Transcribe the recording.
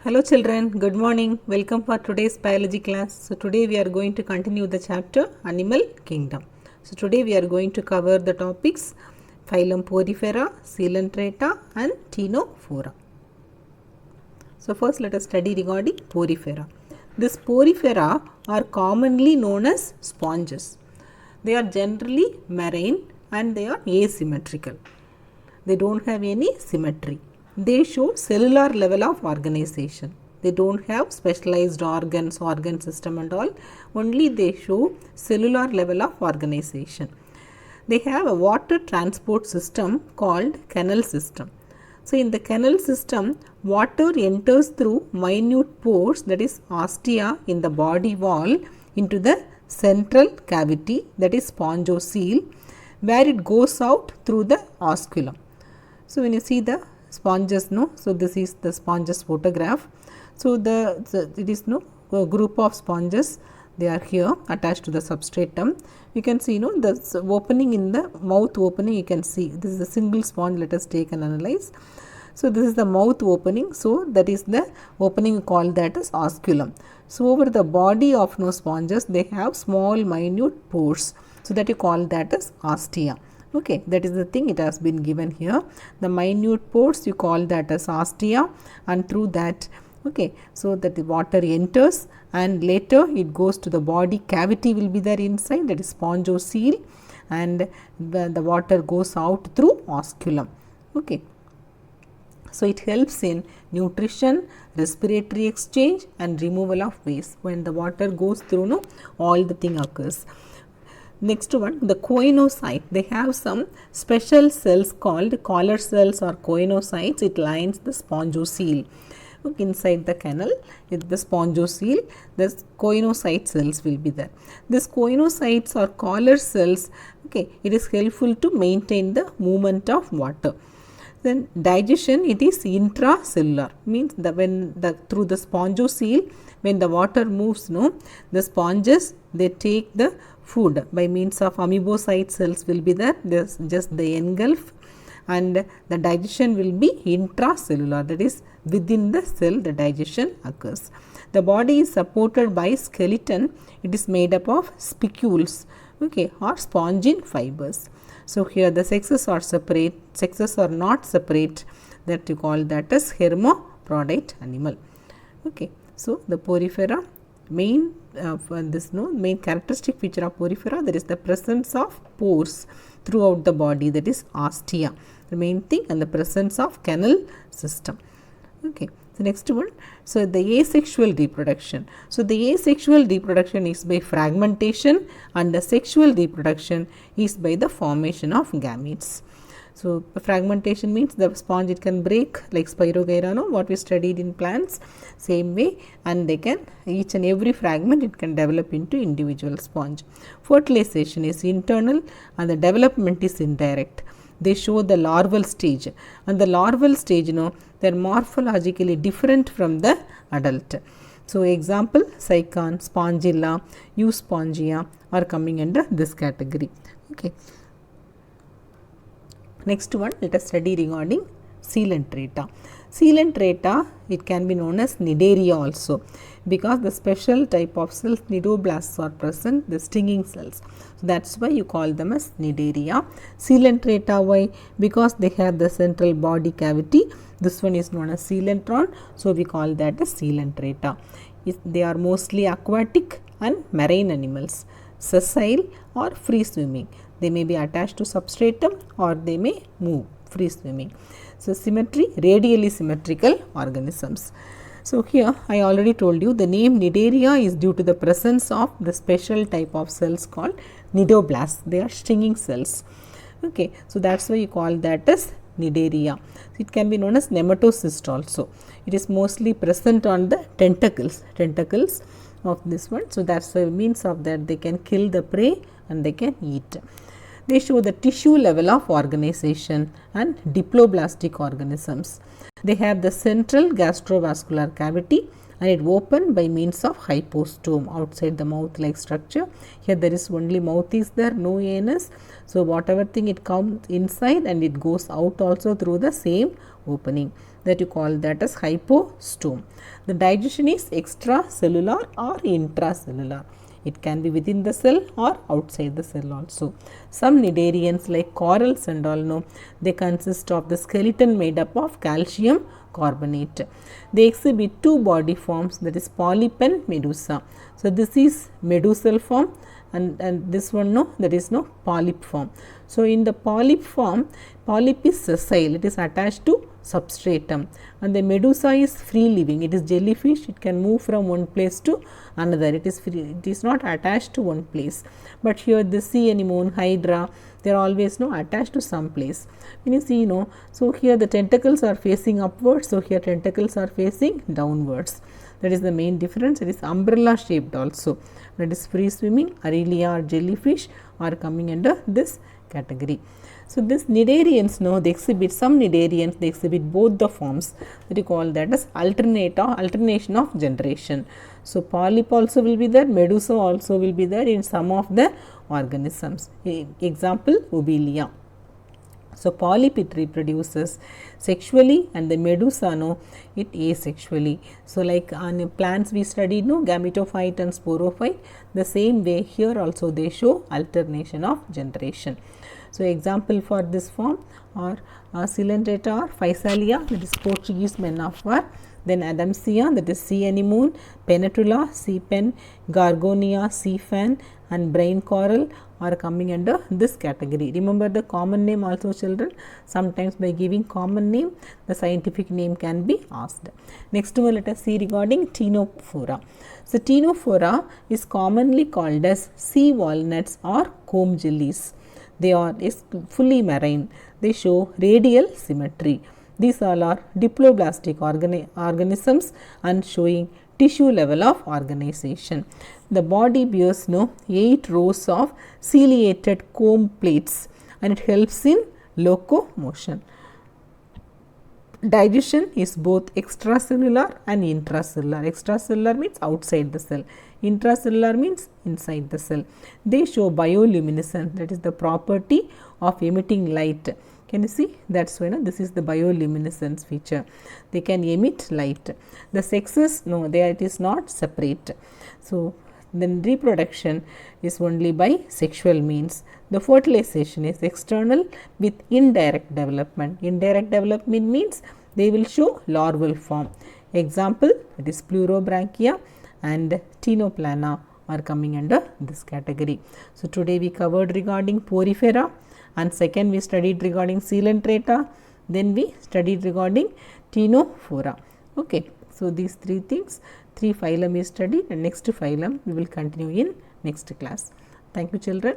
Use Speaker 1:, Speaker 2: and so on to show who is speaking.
Speaker 1: Hello children, good morning. Welcome for today's biology class. So today we are going to continue the chapter Animal Kingdom. So today we are going to cover the topics phylum Porifera, Coelenterata and Ctenophora. So first let us study regarding Porifera. These Porifera are commonly known as sponges. They are generally marine and they are asymmetrical. They don't have any symmetry. They show cellular level of organization. They don't have specialized organ system and all. Only they show cellular level of organization. They have a water transport system called canal system. So in the canal system, water enters through minute pores, that is ostia, in the body wall into the central cavity, that is spongocoel, where it goes out through the osculum. So when you see the sponges, no, so this is the sponges photograph. So it is a group of sponges. They are here attached to the substratum. You can see the opening in the mouth opening. You can see this is a single sponge. Let us take and analyze. So this is the mouth opening. So that is the opening, we call that as osculum. So over the body of sponges, they have small minute pores. So that you call that as ostia. Okay, that is the thing, it has been given here. The minute pores, you call that as ostia, and through that, okay, so that the water enters and later it goes to the body cavity will be there inside, that is spongocoel, and the water goes out through osculum. Okay. So it helps in nutrition, respiratory exchange and removal of waste. When the water goes through, all the thing occurs. Next one, the choanocyte. They have some special cells called collar cells or choanocytes. It lines the spongocoel. Okay, inside the canal, with the spongocoel, the choanocyte cells will be there. These choanocytes or collar cells, okay, it is helpful to maintain the movement of water. Then digestion, it is intracellular, means through the spongocoel, when the water moves, the sponges, they take the food by means of amoebocyte cells will be there. This just the engulf, and the digestion will be intracellular, that is within the cell the digestion occurs. The body is supported by skeleton. It is made up of spicules, okay, or spongin fibers. So here the sexes are separate, sexes are not separate, that you call that as hermaphrodite animal. Okay, so the Porifera, main main characteristic feature of Porifera, there is the presence of pores throughout the body, that is ostia, the main thing, and the presence of canal system. Okay, the next one, so the asexual reproduction. So the asexual reproduction is by fragmentation and the sexual reproduction is by the formation of gametes. So fragmentation means the sponge, it can break like Spirogyra, what we studied in plants, same way, and they can, each and every fragment it can develop into individual sponge. Fertilization is internal and the development is indirect. They show the larval stage, and the larval stage, they are morphologically different from the adult. So example, Cycon, Spongilla, Euspongia are coming under this category. Okay. Next one, let us study regarding Coelenterata. Coelenterata, it can be known as Cnidaria also, because the special type of cells, cnidoblasts, are present, the stinging cells. So that's why you call them as Cnidaria. Coelenterata, why? Because they have the central body cavity. This one is known as coelentron, so we call that as Coelenterata. They are mostly aquatic and marine animals, sessile or free swimming. They may be attached to substratum or they may move, free swimming. So symmetry, radially symmetrical organisms. So here I already told you the name Cnidaria is due to the presence of the special type of cells called cnidoblasts. They are stinging cells. Okay, so that's why you call that as Cnidaria. It can be known as nematocyst also. It is mostly present on the tentacles of this one. So that's the means of that they can kill the prey and they can eat. They show the tissue level of organization and diploblastic organisms. They have the central gastrovascular cavity and it open by means of hypostome outside the mouth like structure. Here there is only mouth is there, no anus. So whatever thing it comes inside and it goes out also through the same opening. that you call that as hypostome. The digestion is extracellular or intracellular. It can be within the cell or outside the cell also. Some cnidarians like corals and all, no, they consist of the skeleton made up of calcium carbonate. They exhibit two body forms, that is polyp and medusa. So this is medusal form, and this one, no, that is no polyp form. So in the polyp form, polyp is sessile, it is attached to substratum, and the medusa is free living, it is jellyfish, it can move from one place to another, it is free, it is not attached to one place. But here the sea anemone, hydra, they are always no attached to some place. When you see, no, so here the tentacles are facing upwards, so here tentacles are facing downwards. That is the main difference. It is umbrella shaped also. That is free swimming, Aurelia or jellyfish are coming under this category. So this cnidarians, no, they exhibit, some cnidarians they exhibit both the forms, that you call that as alternation of generation. So polyp also will be there, medusa also will be there in some of the organisms. Example, Lobelia. So polyp, it reproduces sexually, and the medusa, no, it asexually. So like on plants we studied, no, gametophyte and sporophyte, the same way here also they show alternation of generation. So example for this form are Coelenterata or Physalia, that is Portuguese men of war, then Adamsia, that is sea anemone, Penetrula, sea pen, Gorgonia, sea fan, and brain coral are coming under this category. Remember the common name also, children. Sometimes by giving common name, the scientific name can be asked. Next one, let us see regarding Ctenophora. So Ctenophora is commonly called as sea walnuts or comb jellies. They are fully marine. They show radial symmetry. These all are diploblastic organisms and showing tissue level of organization. The body bears 8 rows of ciliated comb plates, and it helps in locomotion. Digestion is both extracellular and intracellular. Extracellular means outside the cell, intracellular means inside the cell. They show bioluminescence, that is the property of emitting light. Can you see? That's why this is the bioluminescence feature. They can emit light. The sexes, no, it is not separate. So then reproduction is only by sexual means. The fertilization is external with indirect development. Indirect development means they will show larval form. Example, it is Pleurobranchia and Ctenoplana are coming under this category. So today we covered regarding Porifera, and second we studied regarding Coelenterata, then we studied regarding Ctenophora. Okay, so these three things, 3 phylum is studied, and next phylum we will continue in next class. Thank you, children.